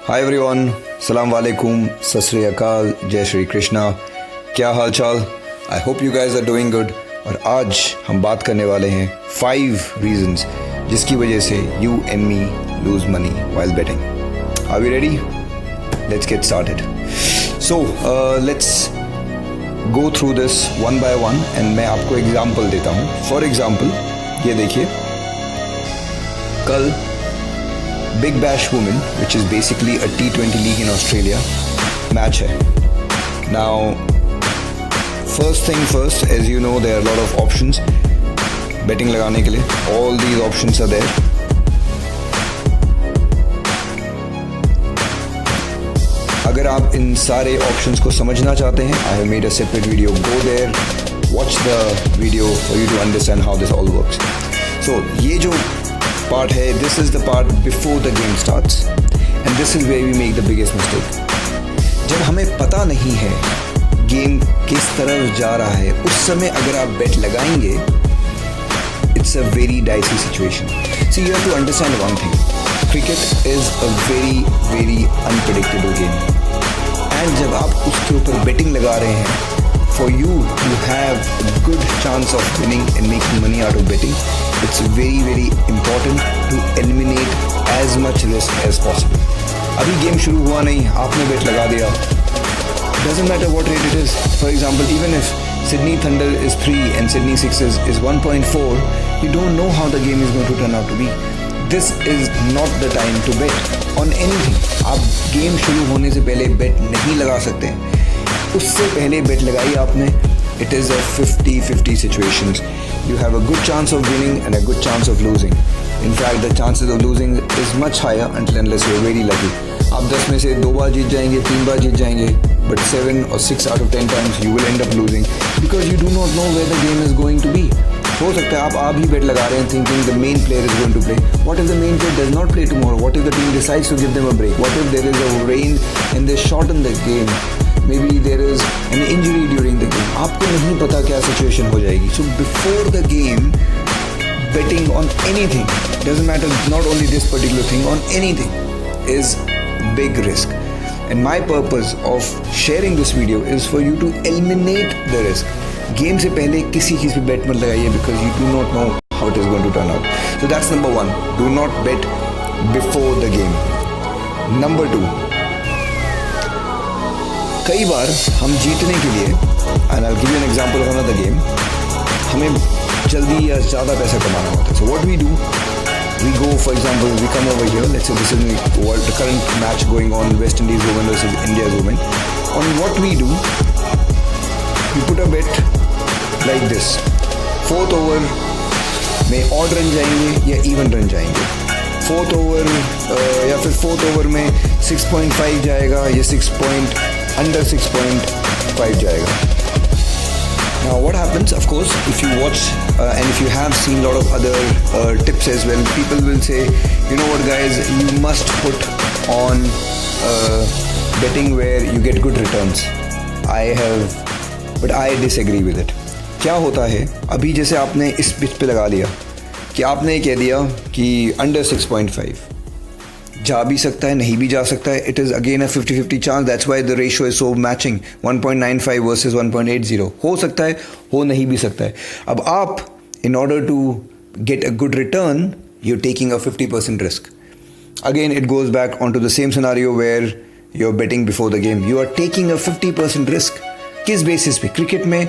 Hi everyone, सलाम वालेकुम, सत श्री अकाल, जय श्री कृष्णा। क्या हाल चाल? I hope you guys are doing good. और आज हम बात करने वाले हैं 5 रीजंस जिसकी वजह से you and me lose money while betting. Are we ready? Let's get started. So let's go through this one by one and मैं आपको एग्जाम्पल देता हूँ। फॉर एग्जाम्पल ये देखिए, कल big bash women which is basically a T20 league in Australia match है। Now first thing first, as you know there are lot of options betting लगाने के लिए। All these options are there. अगर आप इन सारे ऑप्शंस को समझना चाहते हैं, I have made a separate video. Go there, watch the video for you to understand how this all works. So ये जो पार्ट है, this is the part before the game starts and this is where we make the biggest mistake. जब हमें पता नहीं है game किस तरफ जा रहा है, उस समय अगर आप बेट लगाएंगे, it's a very dicey situation. So you have to understand one thing, cricket is a very very unpredictable game and जब आप उसके ऊपर बेटिंग लगा रहे हैं, for you to have a good chance of winning and making money out of betting, it's very very important to eliminate as much risk as possible. अभी game शुरू हुआ नहीं, आपने बेट लगा दिया, doesn't matter what rate it is. For example, even if Sydney Thunder is 3 and Sydney Sixers is 1.4, you don't know how the game is going to turn out to be. This is not the time to bet on anything. आप game शुरू होने से पहले बेट नहीं लगा सकते हैं। उससे पहले बेट लगाई आपने, it is a 50-50 situations. You have a good chance of winning and a good chance of losing. In fact the chances of losing is much higher until unless you are very lucky. आप 10 में से 2 बार जीत जाएंगे, 3 बार जीत जाएंगे, but 7 or 6 out of 10 times you will end up losing because you do not know where the game is going to be. हो सकता है आप ही बेट लगा रहे हैं thinking the main player is going to play. What if the main player does not play tomorrow? What if the team decides to give them a break? What if there is a rain and they shorten the game? Maybe there is an injury during the game. आपको नहीं पता क्या situation हो जाएगी. So before the game, betting on anything, doesn't matter, not only this particular thing, on anything is big risk. And my purpose of sharing this video is for you to eliminate the risk. Game से पहले किसी चीज़ पे बेट मत लगाइए because you do not know how it is going to turn out. So that's number 1. Do not bet before the game. Number 2. कई बार हम जीतने के लिए, and I'll give you an example of another game, हमें जल्दी या ज़्यादा पैसा कमाना होता है. So what we do, we go, for example, we come over here, let's say this is the current match going on, West Indies women versus India's women. On what we do, we put a bet like this. 4th over में odd run जाएंगे या even run जाएंगे. 4th over या फिर 4th over में 6.5 जाएगा या under 6.5 जाएगा. Now what happens, of course, if you watch and if you have seen a lot of other tips as well, people will say, you know what guys, you must put on betting where you get good returns. But I disagree with it. क्या होता है, अभी जैसे आपने इस pitch पे लगा लिया कि आपने कह दिया कि under 6.5 जा भी सकता है, नहीं भी जा सकता है. It is again a 50-50 chance. That's why the ratio is so matching. 1.95 versus 1.80. हो सकता है, हो नहीं भी सकता है. अब आप in order to get a good return, you taking a 50% risk. Again it goes back on to the same scenario where you are betting before the game. You are taking a 50% risk. किस basis पे? Cricket में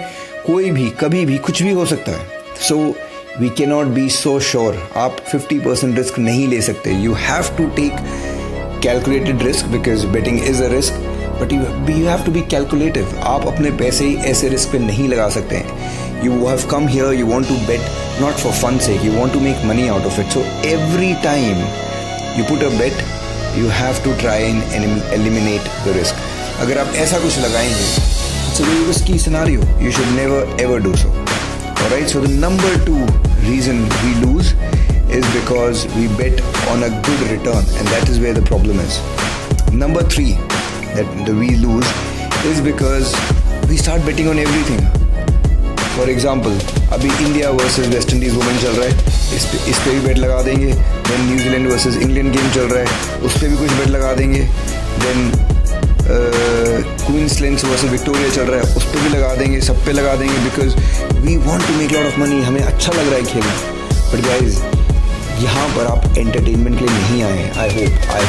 कोई भी कभी भी कुछ भी हो सकता है. So we can not be so sure. आप 50% रिस्क नहीं ले सकते. You have to take calculated risk because betting is a risk, but you have to be calculative. आप अपने पैसे ऐसे रिस्क पे नहीं लगा सकते हैं. You have come here, you want to bet not for fun sake, you want to make money out of it. So every time you put a bet, you have to try and eliminate the risk. अगर आप ऐसा कुछ लगाएंगे, it's a very risky scenario. You should never ever do so. Alright, so the number 2 reason we lose is because we bet on a good return, and that is where the problem is. Number 3 that we lose is because we start betting on everything. For example अभी India versus West Indies women चल रहा है, इस पे भी बेट लगा देंगे। Then New Zealand versus England game चल रहा है, उस पर भी कुछ बेट लगा देंगे। देन क्वींसलैंड वर्सेस विक्टोरिया चल रहा है, उस पर भी लगा देंगे, सब पे लगा देंगे, because we want to make lot of money, हमें अच्छा लग रहा है खेलना। बट गाइज यहाँ पर आप एंटरटेनमेंट के लिए नहीं आए हैं। आई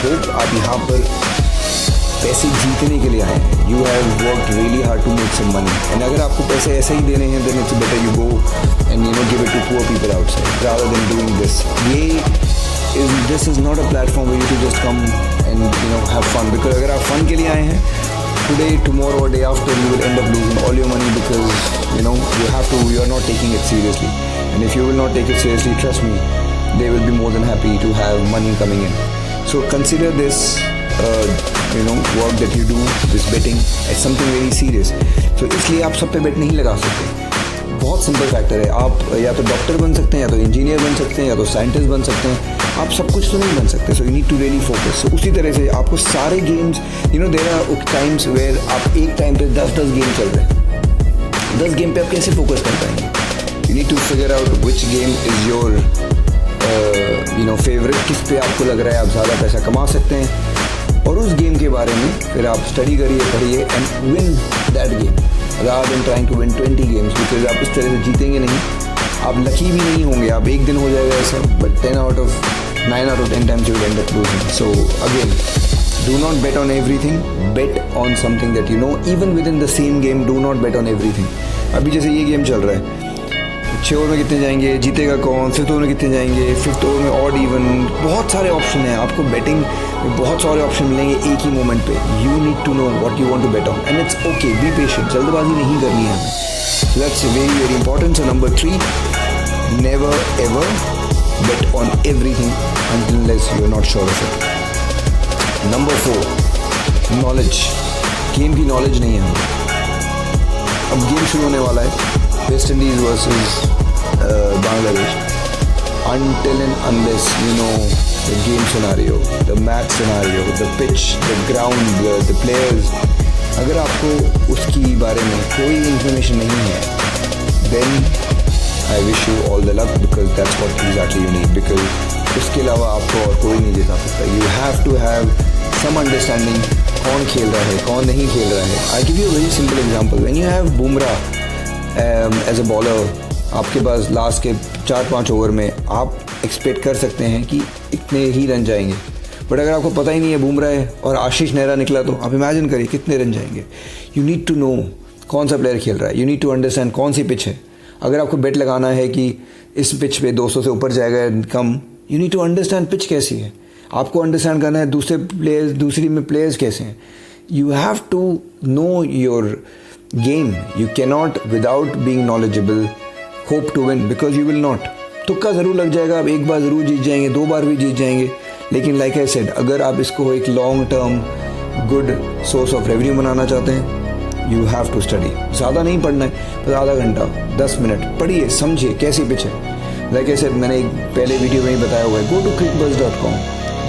होप आप यहाँ पर पैसे जीतने के लिए आए हैं। You have worked really hard to make some money, and अगर आपको पैसे ऐसे ही देने हैं then it's better you go and give it to poor people outside rather than doing this. This is not a platform where you to just come and have fun, because अगर आप fun के लिए आए हैं today, tomorrow or day after you will end up losing all your money because you are not taking it seriously, and if you will not take it seriously, trust me, they will be more than happy to have money coming in. So consider this work that you do, this betting, as something very serious. So इसलिए आप सब पे बेट नहीं लगा सकते। बहुत simple factor है, आप या तो डॉक्टर बन सकते हैं, या तो इंजीनियर बन सकते हैं, या तो साइंटिस्ट बन सकते हैं, आप सब कुछ तो नहीं बन सकते। So you need to really focus. So उसी तरह से आपको सारे games there are times where आप एक टाइम पे 10 गेम चल रहे हैं, 10 गेम पे आप कैसे फोकस कर पाएंगे? You need to figure out which game is your favourite, किस पे आपको लग रहा है आप ज़्यादा पैसा कमा सकते हैं, और उस गेम के बारे में फिर आप स्टडी करिए, पढ़िए and win that game rather than trying to win 20 games, because आप इस तरह से जीतेंगे नहीं, आप लकी भी नहीं होंगे। आप एक दिन हो जाएगा ऐसा, but 9 out of 10 times you will end up losing. So again, do not bet on everything, bet on something that you know. Even within the same game, do not bet on everything. अभी जैसे ये game चल रहा है, 6 over में कितने जाएंगे, जीतेगा कौन, 5th ओवर में कितने जाएंगे, 5th ओवर में ऑड इवन, बहुत सारे ऑप्शन हैं। आपको बेटिंग में बहुत सारे ऑप्शन मिलेंगे एक ही मोमेंट पे। You need to know what you want to bet on, and it's okay, be patient, जल्दबाजी नहीं करनी है हमें। So that's very very important. So number 3, never ever bet on everything unless you are not sure of it. Number 4, knowledge. Game की knowledge नहीं है हमें। अब गेम शुरू होने वाला है, West Indies versus Bangladesh. Until and unless you know the game scenario, the match scenario, the pitch, the ground, the players, अगर आपको उसकी बारे में कोई इंफॉर्मेशन नहीं है, then I wish you all the luck, because that's what exactly you need, because उसके अलावा आपको और कोई नहीं जिता सकता। You have to have some understanding कौन खेल रहा है, कौन नहीं खेल रहा है। I'll give you a very simple example. When you have Bumrah as a bowler, आपके पास लास्ट के 4-5 ओवर में आप एक्सपेक्ट कर सकते हैं कि इतने ही रन जाएंगे, बट अगर आपको पता ही नहीं है बुमराह है और आशीष नेहरा निकला, तो आप इमेजिन करिए कितने रन जाएंगे। यू नीड टू नो कौन सा प्लेयर खेल रहा है, यू नीड टू अंडरस्टैंड कौन सी पिच है। अगर आपको बेट लगाना है कि इस पिच पे 200 से ऊपर जाएगा कम, you need to understand pitch कैसी है। आपको अंडरस्टैंड करना है दूसरी में प्लेयर्स कैसे हैं। You have to know your game. You cannot without being knowledgeable hope to win, because you will not. तुक्का ज़रूर लग जाएगा, आप एक बार ज़रूर जीत जाएंगे, 2 बार भी जीत जाएंगे, लेकिन लाइक आई सेड, अगर आप इसको एक long term good source of revenue बनाना चाहते हैं, यू हैव टू स्टडी। ज़्यादा नहीं पढ़ना है, बस आधा घंटा 10 मिनट पढ़िए, समझिए कैसी पिच है। लाइक आई सेड, मैंने एक पहले वीडियो में ही बताया हुआ है, go to crickbuzz.com.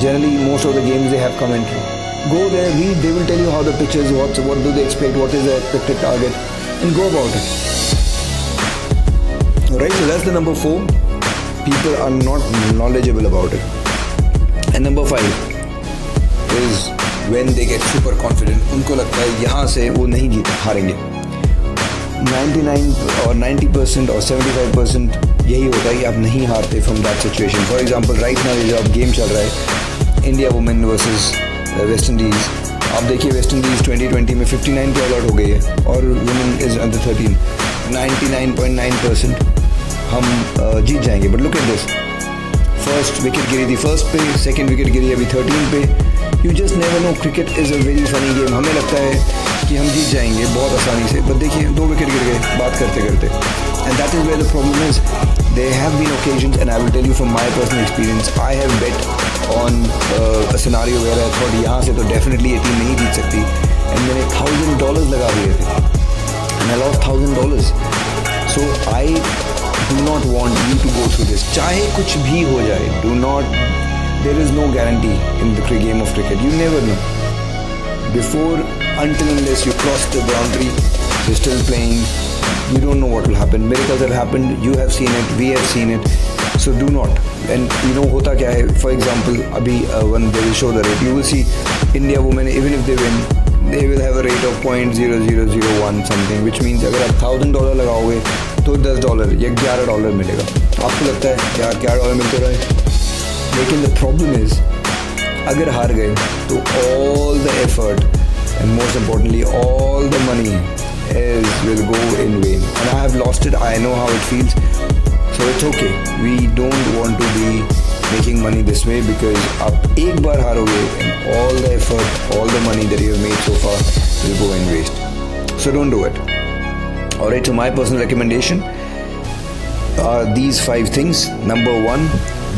Generally most of the games they have commentary, go there, read, they will tell you how the pitch is, what do they expect, what is the expected target, and go about it. Alright, so that's the number 4. People are not knowledgeable about it. And number 5 is when they get super confident. उनको लगता है यहाँ से वो नहीं जीत हारेंगे। 99 और 90% और 75% यही होता है कि आप नहीं हारते from that situation. For example, right now ये जो अब गेम चल रहा है, India women versus West Indies, आप देखिए वेस्ट इंडीज़ 2020 में 59 पे ऑल आउट हो गई है और वुमेन इज अंडर 13। 99.9% हम जीत जाएंगे। But look at this, first wicket गिरी थी फर्स्ट पे, सेकंड विकेट गिरी अभी 13 पे। You just never know, cricket is a very funny game. हमें लगता है कि हम जीत जाएंगे बहुत आसानी से, बट देखिए 2 विकेट गिर गए बात करते करते। And that is where the problem is. There have been occasions, and I will tell you from my personal experience, I have bet on a scenario where I thought यहाँ से तो definitely ये team नहीं जीत सकती, and मैंने $1,000 लगा दिए थे, and I lost $1,000. So I do not want you to go through this. चाहे कुछ भी हो जाए, do not. There is no guarantee in the game of cricket. You never know. Before, until unless you cross the boundary, you're still playing. You don't know what will happen. Miracles have happened. You have seen it. We have seen it. So do not. And you know hota kya hai? For example, abhi when they will show the rate, you will see India women, even if they win, they will have a rate of 0.0001 something, which means अगर आप $1,000 लगाओगे तो $10 या $11 मिलेगा. आपको लगता है यार $11 मिलते रहे, लेकिन the problem is अगर हार गए तो all the effort and most importantly all the money will go in vain. And I have lost it. I know how it feels. So it's okay. We don't want to be making money this way, because आप एक बार हारोगे and all the effort, all the money that you have made so far will go in waste. So don't do it. Alright, so my personal recommendation are these 5 things. Number 1,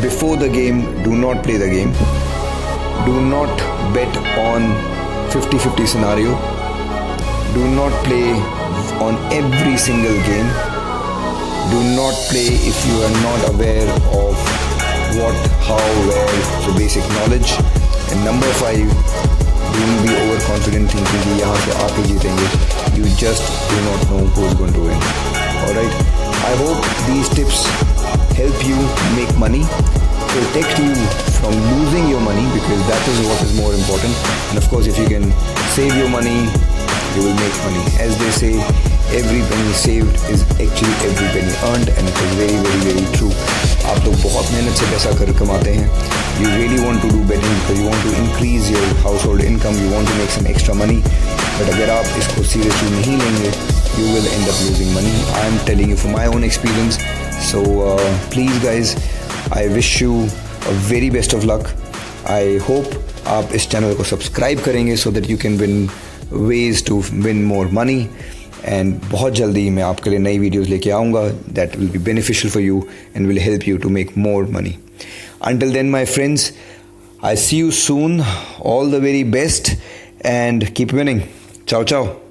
before the game, do not play the game. Do not bet on 50-50 scenario. Do not play on every single game. Do not play if you are not aware of what, how, where, so basic knowledge. And number 5, don't be overconfident thinking कि यहाँ से आके जीतेंगे. You just do not know who is going to win. Alright, I hope these tips help you make money, protect you from losing your money, because that is what is more important. And of course, if you can save your money, you will make money. As they say, every penny saved is actually every penny earned, and it is very, very, very true. आप लोग बहुत मेहनत से पैसा कर कमाते हैं. You really want to do betting because you want to increase your household income. You want to make some extra money. But अगर आप इसको seriously नहीं लेंगे, you will end up losing money. I am telling you from my own experience. So please guys, I wish you a very best of luck. I hope आप इस channel को subscribe करेंगे so that you can win ways to win more money. And बहुत जल्दी मैं आपके लिए नई वीडियोस लेके आऊँगा that will be beneficial for you and will help you to make more money. Until then, my friends, I see you soon. All the very best and keep winning. Ciao, ciao.